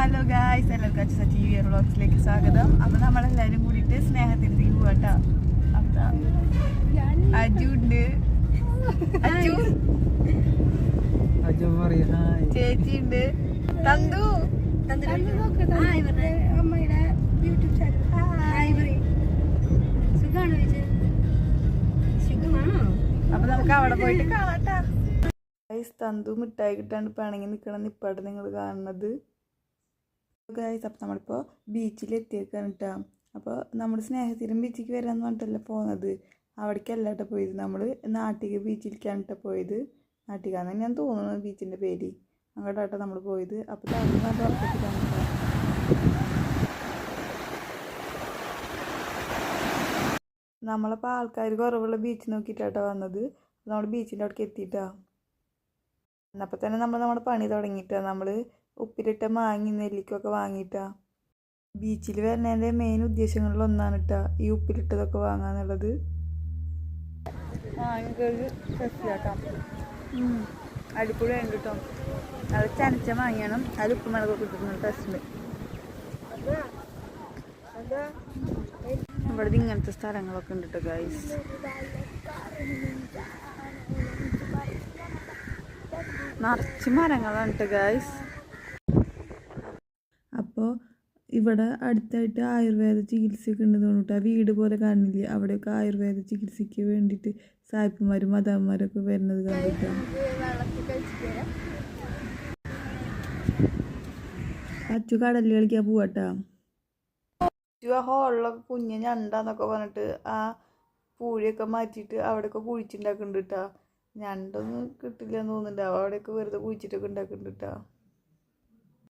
Hello guys, എല്ലാവർക്കും അച്ഛൻ TV വ്ളോഗ്സിലേക്ക് സ്വാഗതം. അപ്പോൾ നമ്മളെല്ലാവരും കൂടിയിട്ട് സ്നേഹത്തിൻ്റെ പോവാട്ടോ. അപ്പം അജു ഉണ്ട്, ചേച്ചി ഉണ്ട്, തന്തു അമ്മയുടെ യൂട്യൂബ് ചാനൽ. അപ്പൊ നമുക്ക് അവിടെ പോയിട്ട് കാണാട്ടാ. ഗൈസ്, തന്തു മിഠായി കിട്ടാണ്ട് പിണങ്ങി നിൽക്കണം നിപ്പാട്ട് നിങ്ങൾ കാണുന്നത്. ഗൈസ്, അപ്പം നമ്മളിപ്പോൾ ബീച്ചിലെത്തിയേക്കാണ് കേട്ടോ. അപ്പോൾ നമ്മൾ സ്നേഹത്തിലും ബീച്ചിലേക്ക് വരാമെന്ന് പറഞ്ഞിട്ടല്ല പോകുന്നത്, അവിടേക്കല്ല കേട്ടോ പോയത്. നമ്മൾ നാട്ടിക ബീച്ചിലേക്കാണ് കേട്ടോ പോയത്. നാട്ടികാന്ന് ഞാൻ തോന്നുന്നത് ബീച്ചിൻ്റെ പേര്. അങ്ങോട്ടാട്ടോ നമ്മൾ പോയത്. അപ്പോൾ തന്നു നല്ല ഉറക്കത്തിലാണ് കേട്ടോ. നമ്മളപ്പോൾ ആൾക്കാർ കുറവുള്ള ബീച്ച് നോക്കിയിട്ടാട്ടോ വന്നത്. നമ്മൾ ബീച്ചിൻ്റെ അവിടേക്ക് എത്തിയിട്ടാ. എന്നപ്പോൾ തന്നെ നമ്മുടെ പണി തുടങ്ങിയിട്ടാ. നമ്മൾ ഉപ്പിലിട്ട മാങ്ങി നെല്ലിക്കൊക്കെ വാങ്ങിയിട്ടാ. ബീച്ചിൽ വരുന്നതിൻ്റെ മെയിൻ ഉദ്ദേശങ്ങളിൽ ഒന്നാണ് കേട്ടോ ഈ ഉപ്പിലിട്ടതൊക്കെ വാങ്ങാന്നുള്ളത്. മാങ്ങയൊക്കെ ഫ്രഷാക്കാം. അടിപൊളി ഉണ്ട് കേട്ടോ. അത് ചനച്ച മാങ്ങയാണ്. അത് ഉപ്പ് മുളകൊക്കെ കിട്ടുന്ന ടെസ്റ്റ്. ഇവിടെ ഇങ്ങനത്തെ സ്ഥലങ്ങളൊക്കെ ഉണ്ട് കേട്ടോ ഗൈസ്. നിറച്ച് മരങ്ങളാണ് കേട്ടോ ഗൈസ്. അപ്പോൾ ഇവിടെ അടുത്തായിട്ട് ആയുർവേദ ചികിത്സയൊക്കെ ഉണ്ട് തോന്നിട്ട്. ആ വീട് പോലെ കാണില്ലേ, അവിടെയൊക്കെ ആയുർവേദ ചികിത്സയ്ക്ക് വേണ്ടിയിട്ട് സായിപ്പന്മാരും മദാമ്മമാരൊക്കെ വരുന്നത് കണ്ടിട്ടാണ്. അച്ചു കടലിൽ കളിക്കാൻ പോവാട്ടാ. ആ ഹോളിലൊക്കെ കുഞ്ഞ് ഞണ്ടാന്നൊക്കെ പറഞ്ഞിട്ട് ആ പൂഴിയൊക്കെ മാറ്റിയിട്ട് അവിടെയൊക്കെ കുഴിച്ചുണ്ടാക്കുന്നുണ്ട് കേട്ടോ. ഞണ്ടൊന്നും കിട്ടില്ല എന്ന് തോന്നുന്നുണ്ട്. അവിടെയൊക്കെ വെറുതെ കുഴിച്ചിട്ടൊക്കെ ഉണ്ടാക്കുന്നുണ്ട് കേട്ടോ.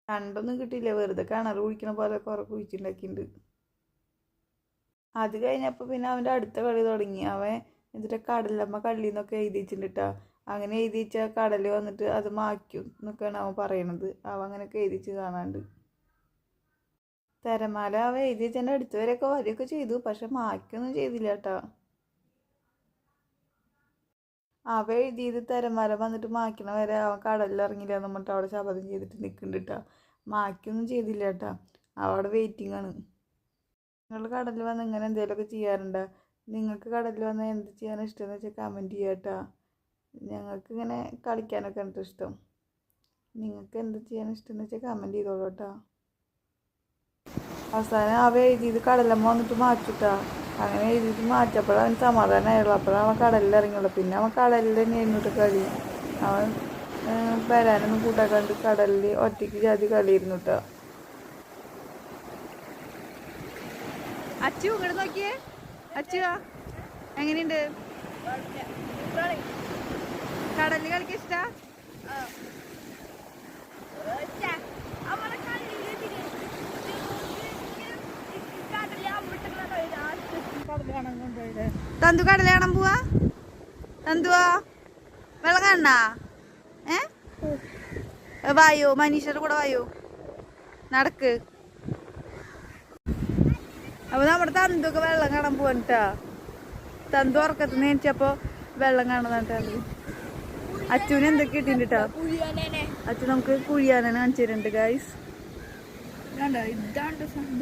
ഞണ്ടൊന്നും കിട്ടില്ല, വെറുതെ കിണർ കുഴിക്കണ പോലെ കുറെ കുഴിച്ചുണ്ടാക്കിയിട്ടുണ്ട്. അത് കഴിഞ്ഞപ്പോൾ പിന്നെ അവൻ്റെ അടുത്ത കളി തുടങ്ങി. അവൻ എന്നിട്ട് കടലമ്മ കള്ളിന്നൊക്കെ എഴുതി വെച്ചിട്ടുണ്ട് കേട്ടോ. അങ്ങനെ എഴുതി വെച്ചാൽ കടൽ വന്നിട്ട് അത് മായ്ക്കും എന്നൊക്കെയാണ് അവൻ പറയണത്. അവൻ അങ്ങനെയൊക്കെ എഴുതി വെച്ച് കാണാണ്ട്. തിരമാല അവ എഴുതി വെച്ചതിൻ്റെ അടുത്ത് വരെയൊക്കെ വരികയൊക്കെ ചെയ്തു, പക്ഷെ മായ്ക്കൊന്നും ചെയ്തില്ല കേട്ടോ. അവ എഴുതിയത് തിരമാല വന്നിട്ട് മായ്ക്കണ വരെ അവൻ കടലിലിറങ്ങില്ല എന്ന് പറഞ്ഞിട്ട് അവിടെ ശപഥം ചെയ്തിട്ട് നിൽക്കുന്നുണ്ട് കേട്ടോ. മായ്ക്കൊന്നും ചെയ്തില്ല കേട്ടോ. അവിടെ വെയിറ്റിംഗ് ആണ്. നിങ്ങൾ കടലിൽ വന്ന് ഇങ്ങനെ എന്തെങ്കിലുമൊക്കെ ചെയ്യാറുണ്ടോ? നിങ്ങൾക്ക് കടലിൽ വന്ന് എന്ത് ചെയ്യാൻ ഇഷ്ടമെന്ന് വെച്ചാൽ കമൻറ്റ് ചെയ്യുക കേട്ടോ. ഞങ്ങൾക്ക് ഇങ്ങനെ കളിക്കാനൊക്കെ ഉണ്ട് ഇഷ്ടം. നിങ്ങൾക്ക് എന്ത് ചെയ്യാൻ ഇഷ്ടമെന്ന് വെച്ചാൽ കമൻറ്റ് ചെയ്തോളൂ കേട്ടോ. അവസാനം അവ എഴുതിയത് കടലമ്മ വന്നിട്ട് മാറ്റിട്ടാ. അങ്ങനെ എഴുതിയിട്ട് മാറ്റപ്പോഴാണ് അവൻ സമാധാനമായുള്ളൂ. അപ്പോഴാണ് അവൻ കടലിൽ ഇറങ്ങിയുള്ളൂ. പിന്നെ അവൻ കടലിൽ തന്നെ ഇരുന്നിട്ട് കളി. അവൻ വരാനൊന്നും കൂട്ടാക്കാണ്ട് കടലിൽ ഒറ്റയ്ക്ക് ജാതി കളിയിരുന്നു കേട്ടോ. അച്ചു ഇങ്ങോട്ട് നോക്കിയേ. അച്ചു എങ്ങനെയുണ്ട്? കടലിൽ കളിക്കാൻ ഇഷ്ടാ? തന്തു കടല കാണാൻ പോവാ? തന്തുവാ വെള്ളം കാണണ? വായോ, മനീഷയുടെ കൂടെ വായോ, നടക്ക്. അപ്പൊ നമ്മുടെ തന്തൊക്കെ വെള്ളം കാണാൻ പോവാനിട്ടാ. തന്തു ഉറക്കത്ത് നേരിച്ചപ്പോ വെള്ളം കാണുന്നിട്ടാണ്. അച്ചുവിന് എന്തൊക്കെ കിട്ടിണ്ട് കേട്ടോ. അച്ചു നമുക്ക് കുഴിയാനാണ് കാണിച്ചു തരുന്നുണ്ട് ഗൈസ്.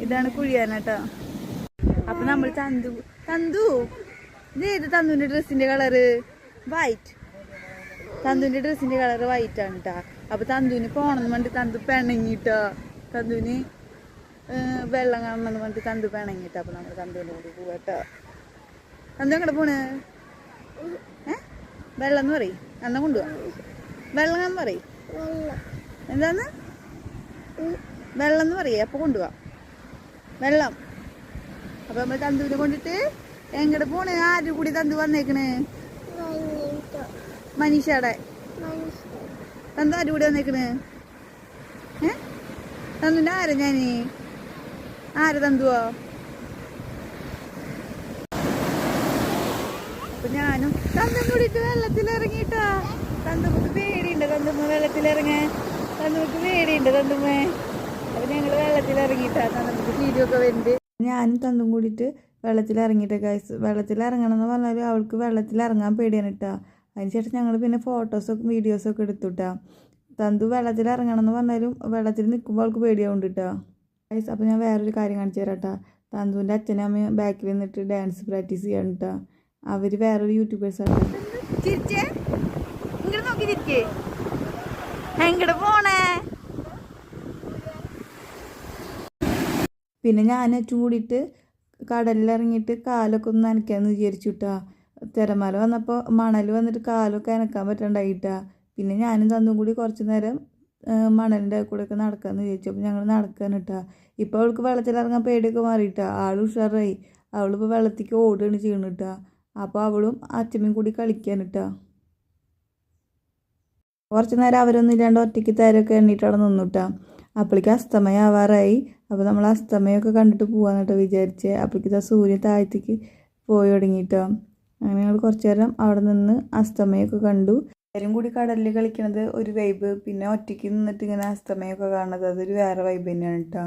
ഇതാണ് കുഴിയാനാട്ടാ. അപ്പൊ നമ്മൾ തന്തു ഇതേത് തന്തുവിന്റെ ഡ്രസ്സിന്റെ കളറ്? വൈറ്റ്. തന്തുവിന്റെ ഡ്രസ്സിന്റെ കളറ് വൈറ്റ് ആണ് കേട്ടാ. അപ്പൊ തന്തുവിന് പോണെന്ന് പറഞ്ഞിട്ട് തന്തു പിണങ്ങിട്ടോ. തന്തുവിന് വെള്ളം കാണണമെന്ന് പറഞ്ഞിട്ട് തന്തു പിണങ്ങിട്ടോ. അപ്പൊ നമ്മൾ തന്തുവിന്റെ കൂടി പോവാട്ടോ. തന്തു എങ്ങടെ പോണ്? വെള്ളം എന്ന് പറയും. എന്നാ കൊണ്ടുപോവാ. വെള്ളം എന്ന് പറയും. എന്താന്ന്? വെള്ളം എന്ന് പറയേ. അപ്പൊ കൊണ്ടുപോവാ വെള്ളം. അപ്പൊ നമ്മൾ തന്തുവിനെ കൊണ്ടിട്ട് എങ്ങടെ പോണ്? ആരും കൂടി തന്തു വന്നേക്കണ്? മനീഷയുടെ. തന്തു ആരും കൂടി വന്നേക്കണ്? തന്തുന്റെ ആരാ ഞാന്? ആര് തന്തുവോ? അപ്പൊ ഞാനും തന്തും കൂടിയിട്ട് വെള്ളത്തിലിറങ്ങിട്ടാ. തന്തുമ്മക്ക് പേടിയുണ്ട്. തന്തുമ്മ വെള്ളത്തിലിറങ്ങാൻ തന്തുമ്മക്ക് പേടിയുണ്ട്. തന്തുമ്മേ അപ്പൊ ഞങ്ങള് വെള്ളത്തിലിറങ്ങിട്ടാ. തന്തുമ്മക്ക് വീഡിയോ വരുന്നുണ്ട്. ഞാനും തന്തും കൂടിയിട്ട് വെള്ളത്തിലിറങ്ങിയിട്ട് ഗൈസ്. വെള്ളത്തിലിറങ്ങണം എന്ന് പറഞ്ഞാൽ അവൾക്ക് വെള്ളത്തിലിറങ്ങാൻ പേടിയാണ് കേട്ടോ. അതിനുശേഷം ഞങ്ങൾ പിന്നെ ഫോട്ടോസൊക്കെ വീഡിയോസൊക്കെ എടുത്തുട്ടാ. തന്തു വെള്ളത്തിൽ ഇറങ്ങണം എന്ന് പറഞ്ഞാലും വെള്ളത്തിൽ നിൽക്കുമ്പോൾ അവൾക്ക് പേടിയാവുന്നുണ്ട് കേട്ടോ ഗൈസ്. അപ്പോൾ ഞാൻ വേറൊരു കാര്യം കാണിച്ചു തരാം കേട്ടോ. തന്തുവിൻ്റെ അച്ഛനും അമ്മയും ബാക്കിൽ നിന്നിട്ട് ഡാൻസ് പ്രാക്ടീസ് ചെയ്യണം കേട്ടോ. അവർ വേറൊരു യൂട്യൂബേഴ്സാണ്. എങ്ങോട്ട് പോണേ? പിന്നെ ഞാൻ ചൂടിയിട്ട് കടലിലിറങ്ങിയിട്ട് കാലൊക്കെ ഒന്ന് നനയ്ക്കാമെന്ന് വിചാരിച്ചു കേട്ടോ. തിരമാല വന്നപ്പോൾ മണൽ വന്നിട്ട് കാലൊക്കെ അനക്കാൻ പറ്റണ്ടായിട്ടാ. പിന്നെ ഞാനും തന്നും കൂടി കുറച്ച് നേരം മണലിൻ്റെ കൂടെയൊക്കെ നടക്കാമെന്ന് വിചാരിച്ചു. അപ്പോൾ ഞങ്ങൾ നടക്കാൻ കേട്ടോ. ഇപ്പോൾ അവൾക്ക് വെള്ളത്തിലിറങ്ങാൻ പേടിയൊക്കെ മാറിയിട്ടാ. ആൾ ഉഷാറായി. അവളിപ്പോൾ വെള്ളത്തേക്ക് ഓടുകയാണ് ചെയ്യണം കേട്ടോ. അപ്പോൾ അവളും അച്ഛമ്മയും കൂടി കളിക്കാൻ കേട്ടോ. കുറച്ച് നേരം അവരൊന്നും ഇല്ലാണ്ട് ഒറ്റയ്ക്ക് തരമൊക്കെ എണ്ണീട്ട് അവിടെ നിന്നു കേട്ടോ. അപ്പോഴേക്ക് അസ്തമയം ആവാറായി. അപ്പോൾ നമ്മൾ അസ്തമയമൊക്കെ കണ്ടിട്ട് പോകാമെന്ന് കേട്ടോ വിചാരിച്ചേ. അപ്പോഴേക്ക് സൂര്യൻ താഴത്തേക്ക് പോയി തുടങ്ങിയിട്ടോ. അങ്ങനെ ഞങ്ങൾ കുറച്ച് നേരം അവിടെ നിന്ന് അസ്തമയമൊക്കെ കണ്ടു. എല്ലാവരും കൂടി കടലിൽ കളിക്കണത് ഒരു വൈബ്. പിന്നെ ഒറ്റയ്ക്ക് നിന്നിട്ട് ഇങ്ങനെ അസ്തമയമൊക്കെ കാണുന്നത് അതൊരു വേറെ വൈബ് തന്നെയാണ് കേട്ടോ.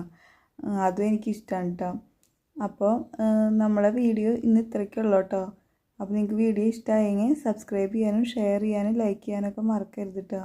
അതും എനിക്കിഷ്ടമാണ് കേട്ടോ. അപ്പോൾ നമ്മളെ വീഡിയോ ഇന്ന് ഇത്രയ്ക്കുള്ളൂ കേട്ടോ. അപ്പോൾ നിങ്ങൾക്ക് വീഡിയോ ഇഷ്ടമായെങ്കിൽ സബ്സ്ക്രൈബ് ചെയ്യാനും ഷെയർ ചെയ്യാനും ലൈക്ക് ചെയ്യാനൊക്കെ മറക്കരുത് കേട്ടോ.